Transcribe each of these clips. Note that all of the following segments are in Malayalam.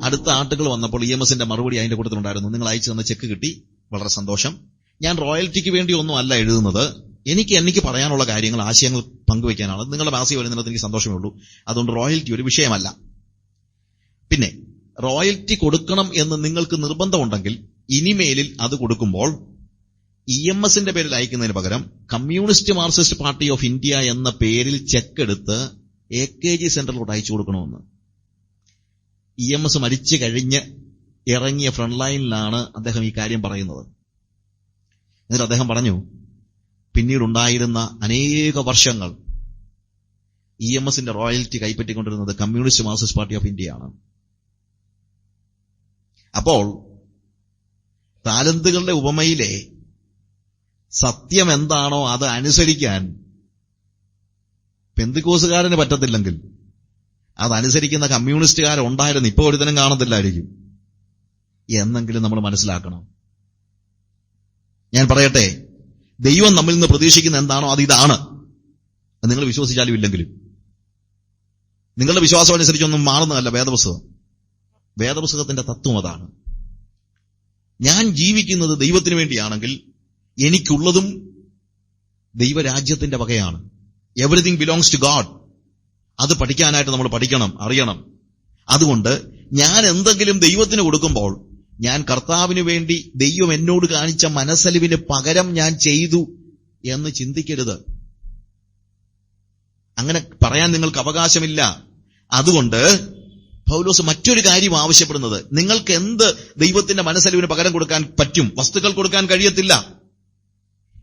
അടുത്ത ആർട്ടിക്കിൾ വന്നപ്പോൾ EMSന്റെ മറുപടി അതിന്റെ കൂട്ടത്തിലുണ്ടായിരുന്നു. നിങ്ങൾ അയച്ചു തന്ന ചെക്ക് കിട്ടി, വളരെ സന്തോഷം. ഞാൻ റോയൽറ്റിക്ക് വേണ്ടി ഒന്നും അല്ല എഴുതുന്നത്. എനിക്ക് പറയാനുള്ള കാര്യങ്ങൾ, ആശയങ്ങൾ പങ്കുവയ്ക്കാനാണ്. നിങ്ങളുടെ മാസിക വരുന്നതിനകത്ത് എനിക്ക് സന്തോഷമേ ഉള്ളൂ. അതുകൊണ്ട് റോയൽറ്റി ഒരു വിഷയമല്ല. പിന്നെ റോയൽറ്റി കൊടുക്കണം എന്ന് നിങ്ങൾക്ക് നിർബന്ധമുണ്ടെങ്കിൽ ഇനിമേലിൽ അത് കൊടുക്കുമ്പോൾ EMSന്റെ പേരിൽ അയക്കുന്നതിന് പകരം communist Marxist Party of India എന്ന പേരിൽ ചെക്ക് എടുത്ത് AKG സെന്ററിലോട്ട് അയച്ചു കൊടുക്കണമെന്ന്. EMS മരിച്ചു കഴിഞ്ഞ് ഇറങ്ങിയ ഫ്രണ്ട് ലൈനിലാണ് അദ്ദേഹം ഈ കാര്യം പറയുന്നത്. എന്നിട്ട് അദ്ദേഹം പറഞ്ഞു, പിന്നീടുണ്ടായിരുന്ന അനേക വർഷങ്ങൾ EMSന്റെ റോയൽറ്റി കൈപ്പറ്റിക്കൊണ്ടിരുന്നത് കമ്മ്യൂണിസ്റ്റ് മാർക്സിസ്റ്റ് പാർട്ടി ഓഫ് ഇന്ത്യയാണ്. അപ്പോൾ താലന്തുകളുടെ ഉപമയിലെ സത്യം എന്താണോ അത് അനുസരിക്കാൻ പെന്തിക്കോസുകാരന് പറ്റത്തില്ലെങ്കിൽ അതനുസരിക്കുന്ന കമ്മ്യൂണിസ്റ്റുകാരുണ്ടായിരുന്നു. ഇപ്പൊ ഒരുത്തനും കാണത്തില്ലായിരിക്കും. എന്നെങ്കിലും നമ്മൾ മനസ്സിലാക്കണം. ഞാൻ പറയട്ടെ, ദൈവം നമ്മിൽ നിന്ന് പ്രതീക്ഷിക്കുന്ന എന്താണോ അത് ഇതാണ്. അത് നിങ്ങൾ വിശ്വസിച്ചാലും ഇല്ലെങ്കിലും. നിങ്ങളുടെ വിശ്വാസം അനുസരിച്ചൊന്നും മാറുന്നതല്ല വേദപുസ്തകത്തിന്റെ തത്വം അതാണ്. ഞാൻ ജീവിക്കുന്നത് ദൈവത്തിന് വേണ്ടിയാണെങ്കിൽ എനിക്കുള്ളതും ദൈവരാജ്യത്തിന്റെ വകയാണ്. Everything belongs to God. അത് പഠിക്കാനായിട്ട് നമ്മൾ പഠിക്കണം, അറിയണം. അതുകൊണ്ട് ഞാൻ എന്തെങ്കിലും ദൈവത്തിന് കൊടുക്കുമ്പോൾ ഞാൻ കർത്താവിന് വേണ്ടി ദൈവം എന്നോട് കാണിച്ച മനസ്സലിവിന് പകരം ഞാൻ ചെയ്തു എന്ന് ചിന്തിക്കരുത്. അങ്ങനെ പറയാൻ നിങ്ങൾക്ക് അവകാശമില്ല. അതുകൊണ്ട് പൗലോസ് മറ്റൊരു കാര്യം ആവശ്യപ്പെടുന്നത്, നിങ്ങൾക്ക് എന്ത് ദൈവത്തിന്റെ മനസ്സലിവിന് പകരം കൊടുക്കാൻ പറ്റും? വസ്തുക്കൾ കൊടുക്കാൻ കഴിയത്തില്ല.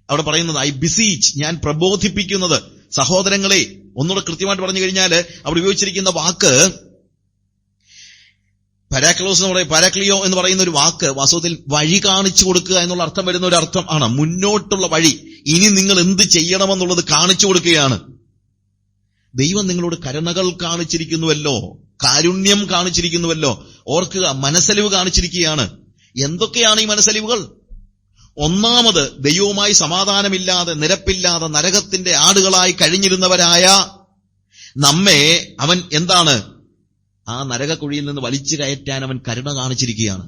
അവിടെ പറയുന്നത് ഐ ബിസീച്ച്, ഞാൻ പ്രബോധിപ്പിക്കുന്നത്. സഹോദരങ്ങളെ, ഒന്നുകൂടെ കൃത്യമായിട്ട് പറഞ്ഞു കഴിഞ്ഞാൽ അവിടെ ഉപയോഗിച്ചിരിക്കുന്ന വാക്ക് പാരാക്ലിയോ എന്ന് പറയുന്ന ഒരു വാക്ക് വാസ്തവത്തിൽ വഴി കാണിച്ചു കൊടുക്കുക എന്നുള്ള അർത്ഥം വരുന്ന ഒരു അർത്ഥം ആണ്. മുന്നോട്ടുള്ള വഴി, ഇനി നിങ്ങൾ എന്ത് ചെയ്യണമെന്നുള്ളത് കാണിച്ചു കൊടുക്കുകയാണ്. ദൈവം നിങ്ങളോട് കരുണകൾ കാണിച്ചിരിക്കുന്നുവല്ലോ, കാരുണ്യം കാണിച്ചിരിക്കുന്നുവല്ലോ. ഓർക്കുക, മനസ്സലിവ് കാണിച്ചിരിക്കുകയാണ്. എന്തൊക്കെയാണ് ഈ മനസ്സലിവുകൾ? ഒന്നാമത്, ദൈവവുമായി സമാധാനമില്ലാതെ നിരപ്പില്ലാതെ നരകത്തിന്റെ ആടുകളായി കഴിഞ്ഞിരുന്നവരായ നമ്മെ അവൻ എന്താണ്, ആ നരകക്കുഴിയിൽ നിന്ന് വലിച്ചു കയറ്റാൻ അവൻ കരുണ കാണിച്ചിരിക്കുകയാണ്.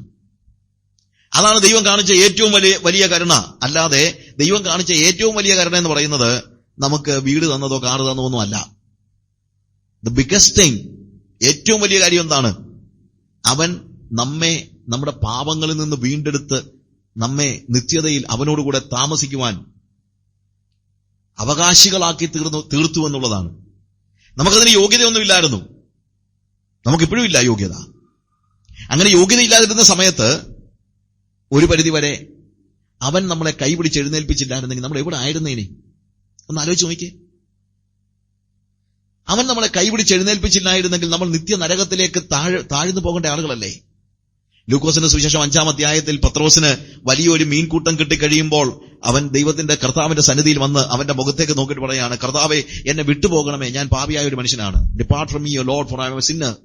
അതാണ് ദൈവം കാണിച്ച ഏറ്റവും വലിയ കരുണ. അല്ലാതെ ദൈവം കാണിച്ച ഏറ്റവും വലിയ കരുണ എന്ന് പറയുന്നത് നമുക്ക് വീട് തന്നതോ കാറ് തന്നതോ ഒന്നും അല്ല. ദ ബിഗസ്റ്റ് തിങ്, ഏറ്റവും വലിയ കാര്യം എന്താണ്? അവൻ നമ്മെ നമ്മുടെ പാപങ്ങളിൽ നിന്ന് വീണ്ടെടുത്ത് നമ്മെ നിത്യതയിൽ അവനോടുകൂടെ താമസിക്കുവാൻ അവകാശികളാക്കി തീർത്തു എന്നുള്ളതാണ്. നമുക്കതിന് യോഗ്യതയൊന്നുമില്ലായിരുന്നു. നമുക്കിപ്പോഴും ഇല്ല യോഗ്യത. അങ്ങനെ യോഗ്യതയില്ലാതിരുന്ന സമയത്ത് ഒരു പരിധിവരെ അവൻ നമ്മളെ കൈപിടിച്ച് എഴുന്നേൽപ്പിച്ചില്ലായിരുന്നെങ്കിൽ നമ്മൾ എവിടെ ആയിരുന്നേനെ? ഒന്ന് ആലോചിച്ച് നോക്കിയേ. അവൻ നമ്മളെ കൈപിടിച്ച് എഴുന്നേൽപ്പിച്ചില്ലായിരുന്നെങ്കിൽ നമ്മൾ നിത്യ നരകത്തിലേക്ക് താഴ്ന്നു പോകേണ്ട ആളുകളല്ലേ? ലൂക്കോസിന്റെ സുവിശേഷം 5-ാം അധ്യായത്തിൽ പത്രോസിന് വലിയൊരു മീൻകൂട്ടം കിട്ടിക്കഴിയുമ്പോൾ അവൻ ദൈവത്തിന്റെ കർത്താവിന്റെ സന്നിധിയിൽ വന്ന് അവന്റെ മുഖത്തേക്ക് നോക്കിയിട്ട് പറയാണ്, കർത്താവേ, എന്നെ വിട്ടുപോകണമേ, ഞാൻ പാപിയായ ഒരു മനുഷ്യനാണ്. Depart from me your lord, for I am a sinner.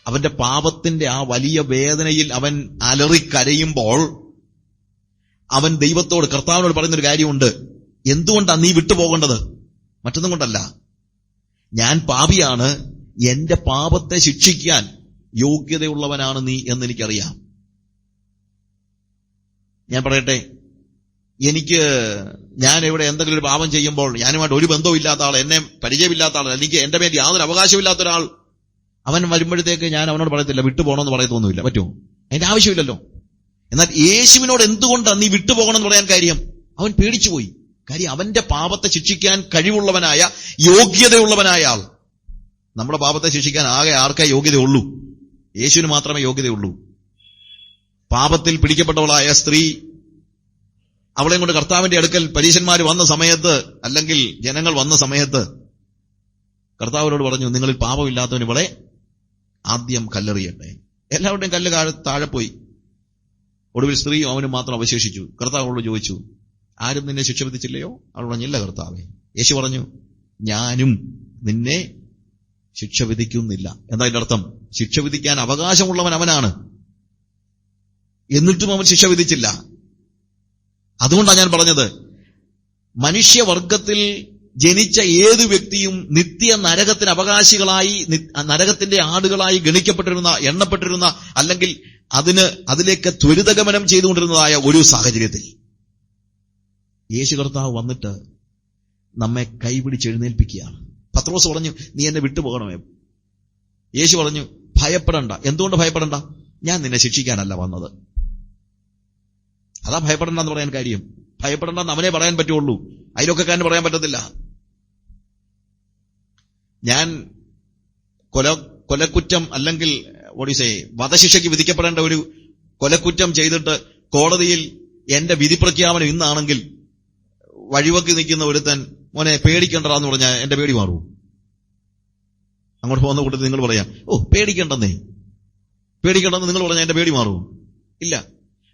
അവന്റെ പാപത്തിന്റെ ആ വലിയ വേദനയിൽ അവൻ അലറിക്കരയുമ്പോൾ അവൻ ദൈവത്തോട്, കർത്താവിനോട് പറയുന്നൊരു കാര്യമുണ്ട്. എന്തുകൊണ്ടാണ് നീ വിട്ടുപോകേണ്ടത്? മറ്റൊന്നും കൊണ്ടല്ല, ഞാൻ പാപിയാണ്, എന്റെ പാപത്തെ ശിക്ഷിക്കാൻ യോഗ്യതയുള്ളവനാണ് നീ എന്നെനിക്കറിയാം. ഞാൻ പറയട്ടെ, ഞാൻ ഇവിടെ എന്തെങ്കിലും ഒരു പാപം ചെയ്യുമ്പോൾ ഞാനുമായിട്ട് ഒരു ബന്ധവും ഇല്ലാത്ത ആൾ, എന്നെ പരിചയമില്ലാത്ത ആൾ, എനിക്ക് എന്റെ മേൽ യാതൊരു അവകാശമില്ലാത്ത ഒരാൾ അവൻ വരുമ്പോഴത്തേക്ക് ഞാൻ അവനോട് പറയത്തില്ല വിട്ടുപോകണമെന്ന് പറയത്തൊന്നുമില്ല. പറ്റുമോ? അതിന്റെ ആവശ്യമില്ലല്ലോ. എന്നാൽ യേശുവിനോട് എന്തുകൊണ്ടാണ് നീ വിട്ടുപോകണമെന്ന് പറയാൻ കാര്യം? അവൻ പേടിച്ചുപോയി. കാര്യം അവന്റെ പാപത്തെ ശിക്ഷിക്കാൻ കഴിവുള്ളവനായ, യോഗ്യതയുള്ളവനായ ആൾ. നമ്മുടെ പാപത്തെ ശിക്ഷിക്കാൻ ആകെ ആർക്കേ യോഗ്യതയുള്ളൂ? യേശുവിന് മാത്രമേ യോഗ്യതയുള്ളൂ. പാപത്തിൽ പിടിക്കപ്പെട്ടവളായ സ്ത്രീ, അവളെയും കൊണ്ട് കർത്താവിന്റെ അടുക്കൽ പരീശന്മാർ വന്ന സമയത്ത്, അല്ലെങ്കിൽ ജനങ്ങൾ വന്ന സമയത്ത് കർത്താവിനോട് പറഞ്ഞു, നിങ്ങളിൽ പാപമില്ലാത്തവൻ ഇവളെ ആദ്യം കല്ലെറിയട്ടെ. എല്ലാവരുടെയും കല്ല് താഴെ പോയി. ഒടുവിൽ സ്ത്രീയും അവനും മാത്രം അവശേഷിച്ചു. കർത്താവോട് ചോദിച്ചു, ആരും നിന്നെ ശിക്ഷ വിധിച്ചില്ലയോ? അവൾ പറഞ്ഞില്ല കർത്താവേ. യേശു പറഞ്ഞു, ഞാനും നിന്നെ ശിക്ഷ വിധിക്കുന്നില്ല. എന്താ അതിന്റെ അർത്ഥം? ശിക്ഷ വിധിക്കാൻ അവകാശമുള്ളവൻ അവനാണ്, എന്നിട്ടും അവൻ ശിക്ഷ വിധിച്ചില്ല. അതുകൊണ്ടാണ് ഞാൻ പറഞ്ഞത്, മനുഷ്യവർഗത്തിൽ ജനിച്ച ഏത് വ്യക്തിയും നിത്യ നരകത്തിന് അവകാശികളായി, നരകത്തിന്റെ ആടുകളായി ഗണിക്കപ്പെട്ടിരുന്ന, എണ്ണപ്പെട്ടിരുന്ന, അല്ലെങ്കിൽ അതിലേക്ക് ത്വരിതഗമനം ചെയ്തുകൊണ്ടിരുന്നതായ ഒരു സാഹചര്യത്തിൽ യേശു കർത്താവ് വന്നിട്ട് നമ്മെ കൈപിടിച്ചെഴുന്നേൽപ്പിക്കുകയാണ്. പത്രോസ് പറഞ്ഞു, നീ എന്നെ വിട്ടുപോകണമേ. യേശു പറഞ്ഞു, ഭയപ്പെടണ്ട. എന്തുകൊണ്ട് ഭയപ്പെടണ്ട? ഞാൻ നിന്നെ ശിക്ഷിക്കാനല്ല വന്നത്. അതാ ഭയപ്പെടണ്ടെന്ന് പറയാൻ കാര്യം. ഭയപ്പെടണ്ടെന്ന് അവനെ പറയാൻ പറ്റുള്ളൂ, അയൽവക്കക്കാരന് പറയാൻ പറ്റത്തില്ല. ഞാൻ കൊലക്കുറ്റം അല്ലെങ്കിൽ വധശിക്ഷയ്ക്ക് വിധിക്കപ്പെടേണ്ട ഒരു കൊലക്കുറ്റം ചെയ്തിട്ട് കോടതിയിൽ എന്റെ വിധി പ്രഖ്യാപനം ഇന്നാണെങ്കിൽ വഴിവെക്കി നിൽക്കുന്ന ഒരുത്തൻ മോനെ പേടിക്കണ്ടെന്ന് പറഞ്ഞാൽ എന്റെ പേടി മാറൂ? അങ്ങോട്ട് പോകുന്ന കൂട്ടത്തിൽ നിങ്ങൾ പറയാം, പേടിക്കണ്ടെന്ന് നിങ്ങൾ പറഞ്ഞാൽ എന്റെ പേടി മാറൂ? ഇല്ല.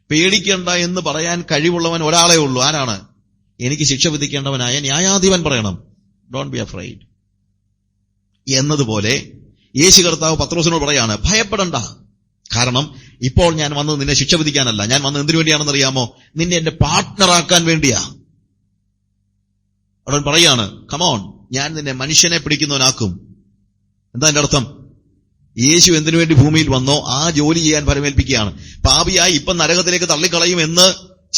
പേടിക്കണ്ട എന്ന് പറയാൻ കഴിവുള്ളവൻ ഒരാളെ ഉള്ളൂ. ആരാണ്? എനിക്ക് ശിക്ഷ വിധിക്കേണ്ടവനായ ന്യായാധിപൻ പറയണം, ഡോണ്ട് ബി അഫ്രൈഡ് എന്നതുപോലെ യേശു കർത്താവ് പത്രോസിനോട് പറയാണ്, ഭയപ്പെടണ്ട. കാരണം ഇപ്പോൾ ഞാൻ വന്നത് നിന്നെ ശിക്ഷ വിധിക്കാനല്ല. ഞാൻ വന്നത് എന്തിനു വേണ്ടിയാണെന്ന് അറിയാമോ? നിന്നെ എന്റെ പാർട്ട്ണറാക്കാൻ വേണ്ടിയാ. അവൻ പറയാണ്, കമോൺ, ഞാൻ നിന്നെ മനുഷ്യനെ പിടിക്കുന്നവനാക്കും. എന്താ എന്റെ അർത്ഥം? യേശു എന്തിനു വേണ്ടി ഭൂമിയിൽ വന്നോ ആ ജോലി ചെയ്യാൻ പരമേൽപ്പിക്കുകയാണ്. പാപിയായി ഇപ്പം നരകത്തിലേക്ക് തള്ളിക്കളയും എന്ന്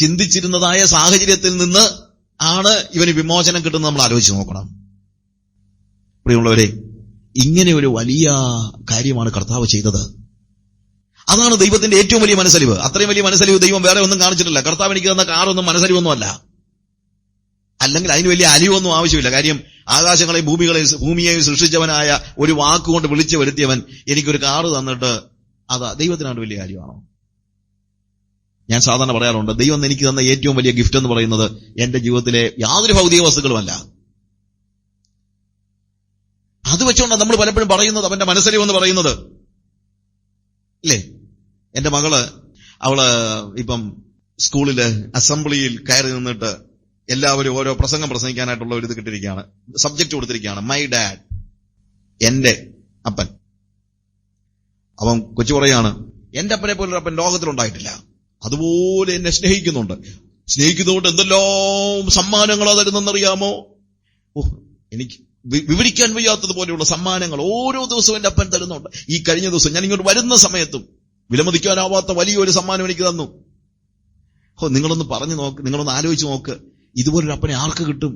ചിന്തിച്ചിരുന്നതായ സാഹചര്യത്തിൽ നിന്ന് ആണ് ഇവന് വിമോചനം കിട്ടുന്നത്. നമ്മൾ ആലോചിച്ച് നോക്കണം പ്രിയമുള്ളവരെ. ഇങ്ങനെ ഒരു വലിയ കാര്യമാണ് കർത്താവ് ചെയ്തത്. അതാണ് ദൈവത്തിന്റെ ഏറ്റവും വലിയ മനസ്സലിവ്. അത്രയും വലിയ മനസ്സലിവ് ദൈവം വേറെ ഒന്നും കാണിച്ചിട്ടില്ല. കർത്താവ് എനിക്ക് തന്ന കാറൊന്നും മനസ്സലിവൊന്നുമല്ല, അല്ലെങ്കിൽ അതിന് വലിയ അലിവൊന്നും ആവശ്യമില്ല. കാര്യം ആകാശങ്ങളെയും ഭൂമിയെയും സൃഷ്ടിച്ചവനായ ഒരു വാക്കുകൊണ്ട് വിളിച്ചു വരുത്തിയവൻ എനിക്കൊരു കാറ് തന്നിട്ട് അതാ ദൈവത്തിനാണ് വലിയ കാര്യമാണോ? ഞാൻ സാധാരണ പറയാറുണ്ട്, ദൈവം എനിക്ക് തന്ന ഏറ്റവും വലിയ ഗിഫ്റ്റ് എന്ന് പറയുന്നത് എന്റെ ജീവിതത്തിലെ യാതൊരു ഭൗതിക വസ്തുക്കളുമല്ല. അത് വെച്ചുകൊണ്ടാണ് നമ്മൾ പലപ്പോഴും പറയുന്നത് അവന്റെ മനസ്സലിവെന്ന് പറയുന്നത്, അല്ലേ? എന്റെ മകള് അവള് ഇപ്പം സ്കൂളില് അസംബ്ലിയിൽ കയറി നിന്നിട്ട് എല്ലാവരും ഓരോ പ്രസംഗം പ്രസംഗിക്കാനായിട്ടുള്ള ഒരു ഇത് കിട്ടിയിരിക്കുകയാണ്, സബ്ജക്ട് കൊടുത്തിരിക്കുകയാണ്, മൈ ഡാഡ്, എന്റെ അപ്പൻ. അവൻ കൊച്ചു പറയാണ്, എന്റെ അപ്പനെ പോലൊരു അപ്പൻ ലോകത്തിലുണ്ടായിട്ടില്ല, അതുപോലെ എന്നെ സ്നേഹിക്കുന്നതുകൊണ്ട് എന്തെല്ലാം സമ്മാനങ്ങളാ തരുന്നെന്നറിയാമോ? എനിക്ക് വിവരിക്കാൻ വയ്യാത്തതുപോലെയുള്ള സമ്മാനങ്ങൾ ഓരോ ദിവസവും എന്റെ അപ്പൻ തരുന്നുണ്ട്. ഈ കഴിഞ്ഞ ദിവസം ഞാൻ ഇങ്ങോട്ട് വരുന്ന സമയത്തും വിലമതിക്കാനാവാത്ത വലിയൊരു സമ്മാനം എനിക്ക് തന്നു. നിങ്ങളൊന്ന് പറഞ്ഞു നോക്ക്, നിങ്ങളൊന്ന് ആലോചിച്ച് നോക്ക്, ഇതുപോലൊരു അപ്പനെ ആർക്ക് കിട്ടും?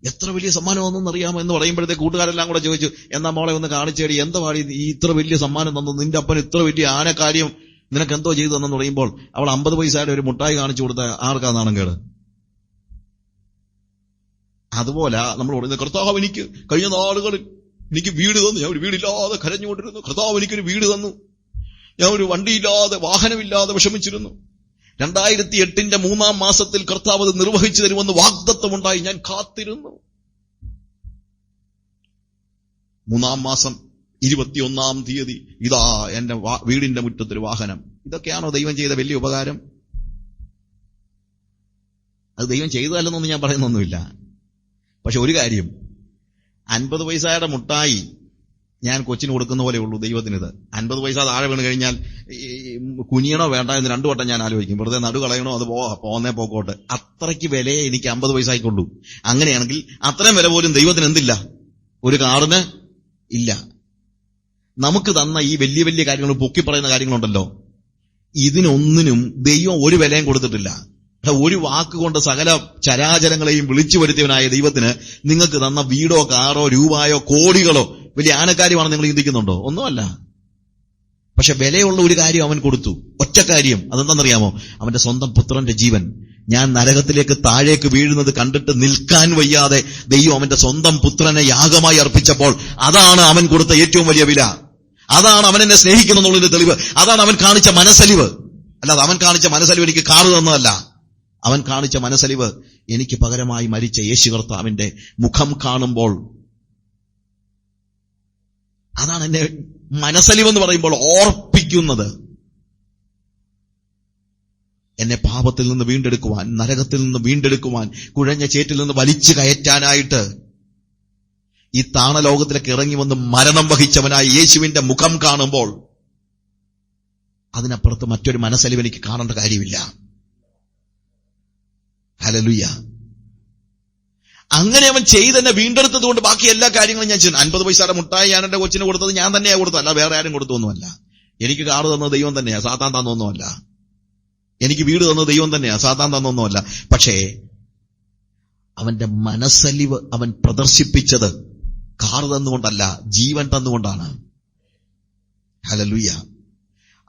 എത്ര വലിയ സമ്മാനമാണെന്ന് അറിയാമോ എന്ന് പറയുമ്പോഴത്തേക്ക് കൂട്ടുകാരെല്ലാം കൂടെ ചോദിച്ചു, എന്നാ മോളെ ഒന്ന് കാണിച്ചേടി, എന്താ പാടി ഈ ഇത്ര വലിയ സമ്മാനം തന്നു, നിന്റെ അപ്പൻ ഇത്ര വലിയ ആനക്കാര്യം നിനക്ക് എന്തോ ചെയ്തു തന്നെന്ന് പറയുമ്പോൾ അവൾ 50 പൈസയുടെ ഒരു മുട്ടായി കാണിച്ചു കൊടുത്ത ആർക്കാ നാണം കേട്? അതുപോലെ നമ്മൾ പറയുന്നത്, കർത്താവ് എനിക്ക് കഴിഞ്ഞ നാളുകളിൽ എനിക്ക് വീട് തന്നു, ഞാൻ ഒരു വീടില്ലാതെ കരഞ്ഞുകൊണ്ടിരുന്നു, കർത്താവ് എനിക്കൊരു വീട് തന്നു, ഞാൻ ഒരു വണ്ടിയില്ലാതെ വാഹനമില്ലാതെ വിഷമിച്ചിരുന്നു, 2008 3-ാം മാസത്തിൽ കർത്താവ് അത് നിർവഹിച്ചു തരുമെന്ന് വാഗ്ദത്തമുണ്ടായി, ഞാൻ കാത്തിരുന്നു. 3-ാം മാസം 21-ാം തീയതി ഇതാ എന്റെ വീടിന്റെ മുറ്റത്തൊരു വാഹനം. ഇതൊക്കെയാണോ ദൈവം ചെയ്ത വലിയ ഉപകാരം? അത് ദൈവം ചെയ്തതല്ലെന്നൊന്നും ഞാൻ പറയുന്നൊന്നുമില്ല. പക്ഷെ ഒരു കാര്യം, 50 പൈസയുടെ മുട്ടായി ഞാൻ കൊച്ചിന് കൊടുക്കുന്ന പോലെ ഉള്ളൂ ദൈവത്തിനിത്. 50 പൈസ താഴെ വീണ് കഴിഞ്ഞാൽ കുനിയണോ വേണ്ട എന്ന് 2 വട്ടം ഞാൻ ആലോചിക്കും. വെറുതെ നടു കളയണോ, അത് പോന്നേ പോക്കോട്ട്. അത്രയ്ക്ക് വിലയെ എനിക്ക് 50 പൈസയ്ക്കുള്ളൂ. അങ്ങനെയാണെങ്കിൽ അത്രയും വില പോലും ദൈവത്തിന് എന്തില്ല? ഒരു കാറിന് ഇല്ല. നമുക്ക് തന്ന ഈ വലിയ വലിയ കാര്യങ്ങൾ, പൊക്കി പറയുന്ന കാര്യങ്ങളുണ്ടല്ലോ, ഇതിനൊന്നിനും ദൈവം ഒരു വിലയും കൊടുത്തിട്ടില്ല. ഒരു വാക്കുകൊണ്ട് സകല ചരാചരങ്ങളെയും വിളിച്ചു വരുത്തിയവനായ ദൈവത്തിന് നിങ്ങൾക്ക് തന്ന വീടോ കാറോ രൂപയോ കോടികളോ വലിയ ആനക്കാര്യമാണെന്ന് നിങ്ങൾ ചിന്തിക്കുന്നുണ്ടോ? ഒന്നുമല്ല. പക്ഷെ വിലയുള്ള ഒരു കാര്യം അവൻ കൊടുത്തു, ഒറ്റ കാര്യം. അതെന്താണെന്നറിയാമോ? അവന്റെ സ്വന്തം പുത്രന്റെ ജീവൻ. ഞാൻ നരകത്തിലേക്ക് താഴേക്ക് വീഴുന്നത് കണ്ടിട്ട് നിൽക്കാൻ വയ്യാതെ ദൈവം അവന്റെ സ്വന്തം പുത്രനെ യാഗമായി അർപ്പിച്ചപ്പോൾ അതാണ് അവൻ കൊടുത്ത ഏറ്റവും വലിയ വില. അതാണ് അവൻ എന്നെ സ്നേഹിക്കുന്നുള്ളതിന്റെ തെളിവ്. അതാണ് അവൻ കാണിച്ച മനസ്സലിവ്. അല്ലാതെ അവൻ കാണിച്ച മനസ്സലിവ് എനിക്ക് കാറ് തന്നതല്ല. അവൻ കാണിച്ച മനസ്സലിവ് എനിക്ക് പകരമായി മരിച്ച യേശു കർത്താവിന്റെ മുഖം കാണുമ്പോൾ, അതാണ് എന്നെ മനസ്സലിവെന്ന് പറയുമ്പോൾ ഓർപ്പിക്കുന്നത്. എന്നെ പാപത്തിൽ നിന്ന് വീണ്ടെടുക്കുവാൻ, നരകത്തിൽ നിന്ന് വീണ്ടെടുക്കുവാൻ, കുഴഞ്ഞ ചേറ്റിൽ നിന്ന് വലിച്ചു കയറ്റാനായിട്ട് ഈ താണലോകത്തിലേക്ക് ഇറങ്ങി വന്ന് മരണം വഹിച്ചവനായ യേശുവിന്റെ മുഖം കാണുമ്പോൾ അതിനപ്പുറത്ത് മറ്റൊരു മനസ്സലിവ് എനിക്ക് കാണേണ്ട കാര്യമില്ല. ഹല്ലേലൂയ. അങ്ങനെ അവൻ ചെയ്തെന്നെ വീണ്ടെടുത്തത് കൊണ്ട് ബാക്കി എല്ലാ കാര്യങ്ങളും ഞാൻ ചെയ്യുന്നു. 50 പൈസയുടെ മുട്ടായി ഞാൻ എന്റെ കൊച്ചിന് കൊടുത്തത് ഞാൻ തന്നെയാ കൊടുത്തത്, അല്ല വേറെ ആരും കൊടുത്തൊന്നുമല്ല. എനിക്ക് കാറ് തന്നത് ദൈവം തന്നെയാ, സാത്താൻ തന്നൊന്നുമല്ല. എനിക്ക് വീട് തന്നത് ദൈവം തന്നെയാ, സാത്താൻ തന്നൊന്നുമല്ല. പക്ഷേ അവന്റെ മനസ്സലിവ് അവൻ പ്രദർശിപ്പിച്ചത് കാറ് തന്നുകൊണ്ടല്ല, ജീവൻ തന്നുകൊണ്ടാണ്. ഹല്ലേലൂയ.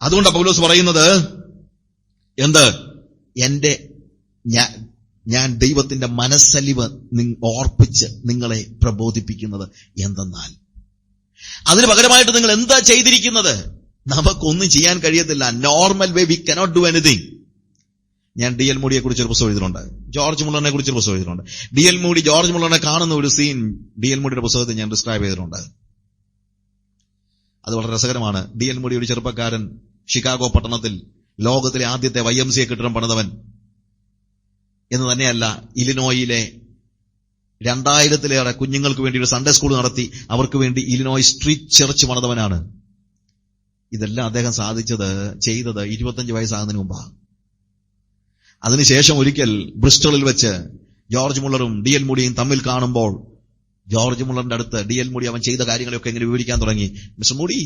അതുകൊണ്ടാണ് പൗലോസ് പറയുന്നത് എന്ത്? ഞാൻ ദൈവത്തിന്റെ മനസ്സലിവ് ഓർപ്പിച്ച് നിങ്ങളെ പ്രബോധിപ്പിക്കുന്നത് എന്തെന്നാൽ, അതിന് പകരമായിട്ട് നിങ്ങൾ എന്താ ചെയ്തിരിക്കുന്നത്? നമുക്കൊന്നും ചെയ്യാൻ കഴിയത്തില്ല. Normal way we cannot do anything. ഞാൻ ഡി.എൽ. മൂഡിയെ കുറിച്ചൊരു പുസ്തകം എഴുതിയിട്ടുണ്ട്, ജോർജ് മുള്ളറിനെ കുറിച്ചൊരു പുസ്തകം എഴുതിയിട്ടുണ്ട്. ഡി.എൽ. മൂഡി ജോർജ് മുള്ളറിനെ കാണുന്ന ഒരു സീൻ ഡി.എൽ. മൂഡിയുടെ പുസ്തകത്തിൽ ഞാൻ ഡിസ്ക്രൈബ് ചെയ്തിട്ടുണ്ട്. അത് വളരെ രസകരമാണ്. ഡി.എൽ. മൂഡി ഒരു ചെറുപ്പക്കാരൻ, ഷിക്കാഗോ പട്ടണത്തിൽ ലോകത്തിലെ ആദ്യത്തെ YMCA കെട്ടിടം പണിതവൻ എന്ന് തന്നെയല്ല, ഇലിനോയിലെ 2000-ലേറെ കുഞ്ഞുങ്ങൾക്ക് വേണ്ടി ഒരു സൺഡേ സ്കൂൾ നടത്തി അവർക്ക് വേണ്ടി ഇലിനോയ് സ്ട്രീറ്റ് ചർച്ച് പണിതവനാണ്. ഇതെല്ലാം അദ്ദേഹം ചെയ്തത് 25 വയസ്സാകുന്നതിന് മുമ്പാ. അതിനുശേഷം ഒരിക്കൽ ബ്രിസ്റ്റളിൽ വെച്ച് ജോർജ് മുള്ളറും ഡി.എൽ. മൂഡിയും തമ്മിൽ കാണുമ്പോൾ ജോർജ് മുള്ളറിന്റെ അടുത്ത് ഡി.എൽ. മൂഡി അവൻ ചെയ്ത കാര്യങ്ങളൊക്കെ എങ്ങനെ വിവരിക്കാൻ തുടങ്ങി. മിസ്റ്റർ മൂഡി,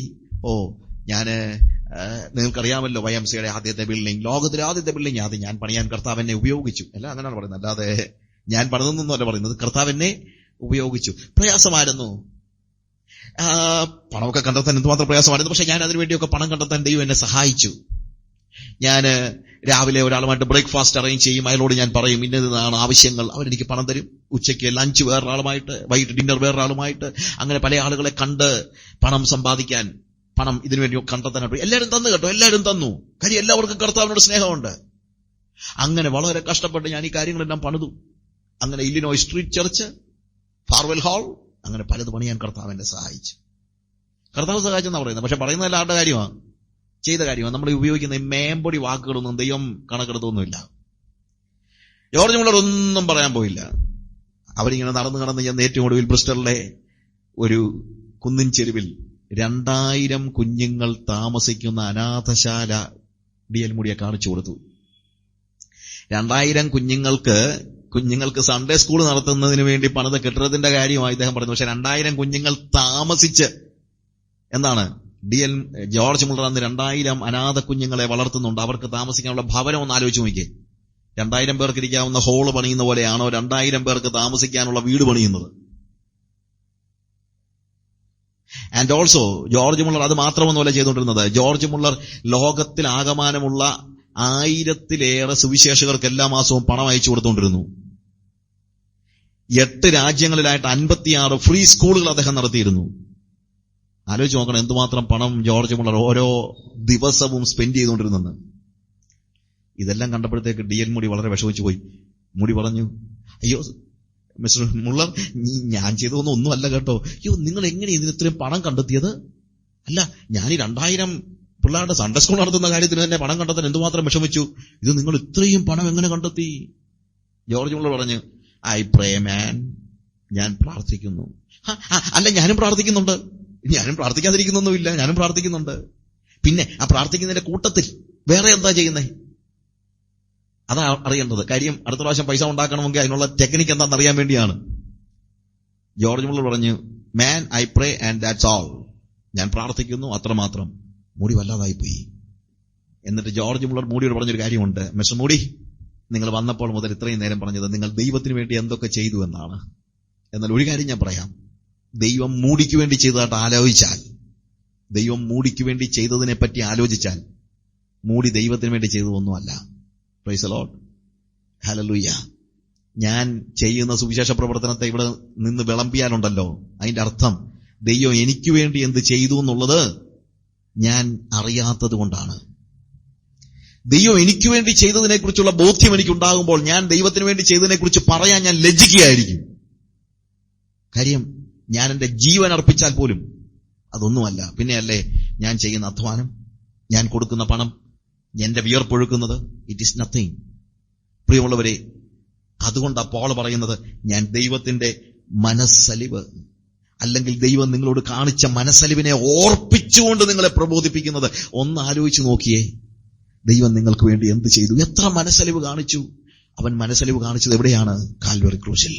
നിങ്ങൾക്കറിയാമല്ലോ YMCAയുടെ ആദ്യത്തെ ബിൽഡിംഗ്, ലോകത്തിലെ ആദ്യത്തെ ബിൽഡിംഗ്, അത് ഞാൻ പണിയാൻ കർത്താവ് എന്നെ ഉപയോഗിച്ചു. അല്ല, അങ്ങനെയാണ് പറയുന്നത്, അല്ലാതെ ഞാൻ പണിതൊന്നല്ല പറയുന്നത്. കർത്താവ് എന്നെ ഉപയോഗിച്ചു. പ്രയാസമായിരുന്നു, പണമൊക്കെ കണ്ടെത്താൻ എന്തുമാത്രം പ്രയാസമായിരുന്നു. പക്ഷെ ഞാൻ അതിനുവേണ്ടിയൊക്കെ പണം കണ്ടെത്താൻ ദൈവം എന്നെ സഹായിച്ചു. ഞാൻ രാവിലെ ഒരാളുമായിട്ട് ബ്രേക്ക്ഫാസ്റ്റ് അറേഞ്ച് ചെയ്യും, അയാളോട് ഞാൻ പറയും ഇന്നതാണ് ആവശ്യങ്ങൾ, അവരെനിക്ക് പണം തരും. ഉച്ചയ്ക്ക് ലഞ്ച് വേറൊരാളുമായിട്ട്, വൈകിട്ട് ഡിന്നർ വേറൊരാളുമായിട്ട്, അങ്ങനെ പല ആളുകളെ കണ്ട് പണം സമ്പാദിക്കാൻ, പണം ഇതിനുവേണ്ടി കണ്ടെത്താനായിട്ട് എല്ലാവരും തന്നു കേട്ടോ, എല്ലാവരും തന്നു. കാര്യം എല്ലാവർക്കും കർത്താവിനോട് സ്നേഹമുണ്ട്. അങ്ങനെ വളരെ കഷ്ടപ്പെട്ട് ഞാൻ ഈ കാര്യങ്ങളെല്ലാം പണിതു. അങ്ങനെ ഇല്ലിനോയ് സ്ട്രീറ്റ് ചർച്ച്, ഫാർവെൽ ഹാൾ, അങ്ങനെ പലത് പണിയാൻ കർത്താവ് എന്നെ സഹായിച്ചു. കർത്താവ് സഹായിച്ചെന്നാ പറയുന്നത്. പക്ഷെ പറയുന്നത് ആരുടെ കാര്യമാണ്? ചെയ്ത കാര്യമാണ്. നമ്മൾ ഉപയോഗിക്കുന്ന ഈ മേമ്പൊടി വാക്കുകളൊന്നും ദൈവം കണക്കെടുത്തൊന്നുമില്ല. ജോർജ് മുള്ളർ ഒന്നും പറയാൻ പോയില്ല. അവരിങ്ങനെ നടന്ന് ചെന്ന് ഏറ്റവും ഒടുവിൽ ബ്രിസ്റ്റളിലെ ഒരു കുന്നിൻ ചെരുവിൽ 2000 കുഞ്ഞുങ്ങൾ താമസിക്കുന്ന അനാഥശാല ഡി.എൽ. മൂഡിയെ കാണിച്ചു കൊടുത്തു. 2000 കുഞ്ഞുങ്ങൾക്ക് സൺഡേ സ്കൂൾ നടത്തുന്നതിന് വേണ്ടി പണിത കെട്ടിടത്തിന്റെ കാര്യമായി ഇദ്ദേഹം പറഞ്ഞു. പക്ഷെ 2000 കുഞ്ഞുങ്ങൾ താമസിച്ച് എന്താണ് ജോർജ് മുള്ളർ അന്ന് 2000 അനാഥ കുഞ്ഞുങ്ങളെ വളർത്തുന്നുണ്ട്. അവർക്ക് താമസിക്കാനുള്ള ഭവനം ഒന്ന് ആലോചിച്ച് നോക്കിയേ. 2000 പേർക്ക് ഇരിക്കാവുന്ന ഹോള് പണിയുന്ന പോലെയാണോ 2000 പേർക്ക് താമസിക്കാനുള്ള വീട് പണിയുന്നത്? ആൻഡ് ഓൾസോ ജോർജ് മുള്ളർ അത് മാത്രമൊന്നുമല്ല ചെയ്തുകൊണ്ടിരുന്നത്. ജോർജ് മുള്ളർ ലോകത്തിൽ ആകമാനമുള്ള 1000-ലേറെ സുവിശേഷകർക്ക് എല്ലാ മാസവും പണം അയച്ചു കൊടുത്തുകൊണ്ടിരുന്നു. 8 രാജ്യങ്ങളിലായിട്ട് 56 ഫ്രീ സ്കൂളുകൾ അദ്ദേഹം നടത്തിയിരുന്നു. ആലോചിച്ച് നോക്കണം എന്തുമാത്രം പണം ജോർജ് മുള്ളർ ഓരോ ദിവസവും സ്പെൻഡ് ചെയ്തുകൊണ്ടിരുന്നെന്ന്. ഇതെല്ലാം കണ്ടപ്പോഴത്തേക്ക് ഡി.എൽ. മൂഡി വളരെ വിഷമിച്ചു പോയി. മൂഡി പറഞ്ഞു, അയ്യോ മിസ്റ്റർ മുള്ളർ, ഞാൻ ചെയ്തതൊന്നും ഒന്നുമല്ല കേട്ടോ. അയ്യോ, നിങ്ങൾ എങ്ങനെ ഇതിന് ഇത്രയും പണം കണ്ടെത്തിയത്? അല്ല, ഞാൻ ഈ 2000 പിള്ളേരുടെ സൺഡേ സ്കൂൾ നടത്തുന്ന കാര്യത്തിന് തന്നെ പണം കണ്ടെത്താൻ എന്തുമാത്രം വിഷമിച്ചു. ഇത് നിങ്ങൾ ഇത്രയും പണം എങ്ങനെ കണ്ടെത്തി? ജോർജ് മുള്ളർ പറഞ്ഞു, ഐ പ്രേ മാൻ, ഞാൻ പ്രാർത്ഥിക്കുന്നു. അല്ല, ഞാനും പ്രാർത്ഥിക്കുന്നുണ്ട്, ഞാനും പ്രാർത്ഥിക്കാതിരിക്കുന്നൊന്നുമില്ല, ഞാനും പ്രാർത്ഥിക്കുന്നുണ്ട്. പിന്നെ ആ പ്രാർത്ഥിക്കുന്നതിന്റെ കൂട്ടത്തിൽ വേറെ എന്താ ചെയ്യുന്നേ? അതാ അറിയേണ്ടത്. കാര്യം അടുത്ത പ്രാവശ്യം പൈസ ഉണ്ടാക്കണമെങ്കിൽ അതിനുള്ള ടെക്നിക്ക് എന്താണെന്ന് അറിയാൻ വേണ്ടിയാണ്. ജോർജ് മുള്ളർ പറഞ്ഞു, man I pray and that's all, ഞാൻ പ്രാർത്ഥിക്കുന്നു, അത്രമാത്രം. മൂടി വല്ലാതായിപ്പോയി. എന്നിട്ട് ജോർജ് മുള്ളർ മൂടിയോട് പറഞ്ഞൊരു കാര്യമുണ്ട്, മിസ്റ്റർ മൂടി, നിങ്ങൾ വന്നപ്പോൾ മുതൽ ഇത്രയും നേരം പറഞ്ഞത് നിങ്ങൾ ദൈവത്തിന് വേണ്ടി എന്തൊക്കെ ചെയ്തു എന്നാണ്. എന്നാൽ ഒരു കാര്യം ഞാൻ പറയാം, ദൈവം മൂടിക്ക് വേണ്ടി ചെയ്തതായിട്ട് ആലോചിച്ചാൽ, ദൈവം മൂടിക്ക് വേണ്ടി ചെയ്തതിനെ പറ്റി ആലോചിച്ചാൽ, മൂടി ദൈവത്തിന് വേണ്ടി ചെയ്തതൊന്നുമല്ല. Praise the Lord, hallelujah. ഞാൻ ചെയ്യുന്ന സുവിശേഷ പ്രവർത്തനത്തെ ഇവിടെ നിന്ന് വിളമ്പിയാലുണ്ടല്ലോ, അതിന്റെ അർത്ഥം ദൈവം എനിക്ക് വേണ്ടി എന്ത് ചെയ്തു എന്നുള്ളത് ഞാൻ അറിയാത്തത് കൊണ്ടാണ്. ദൈവം എനിക്ക് വേണ്ടി ചെയ്തതിനെക്കുറിച്ചുള്ള ബോധ്യം എനിക്കുണ്ടാകുമ്പോൾ ഞാൻ ദൈവത്തിന് വേണ്ടി ചെയ്തതിനെക്കുറിച്ച് പറയാൻ ഞാൻ ലജ്ജിക്കുകയായിരിക്കും. കാര്യം ഞാൻ എന്റെ ജീവൻ അർപ്പിച്ചാൽ പോലും അതൊന്നുമല്ല. പിന്നെയല്ലേ ഞാൻ ചെയ്യുന്ന അധ്വാനം, ഞാൻ കൊടുക്കുന്ന പണം, എന്റെ വിയർപ്പൊഴുക്കുന്നത്, ഇറ്റ് ഈസ് നത്തിങ്. പ്രിയമുള്ളവരെ, അതുകൊണ്ടാണ് പോൾ പറയുന്നത്, ഞാൻ ദൈവത്തിന്റെ മനസ്സലിവ്, അല്ലെങ്കിൽ ദൈവം നിങ്ങളോട് കാണിച്ച മനസ്സലിവിനെ ഓർപ്പിച്ചുകൊണ്ട് നിങ്ങളെ പ്രബോധിപ്പിക്കുന്നത്. ഒന്ന് ആലോചിച്ച് നോക്കിയേ, ദൈവം നിങ്ങൾക്ക് വേണ്ടി എന്ത് ചെയ്തു, എത്ര മനസ്സലിവ് കാണിച്ചു. അവൻ മനസ്സലിവ് കാണിച്ചത് എവിടെയാണ്? കാൽവറി ക്രൂശിൽ.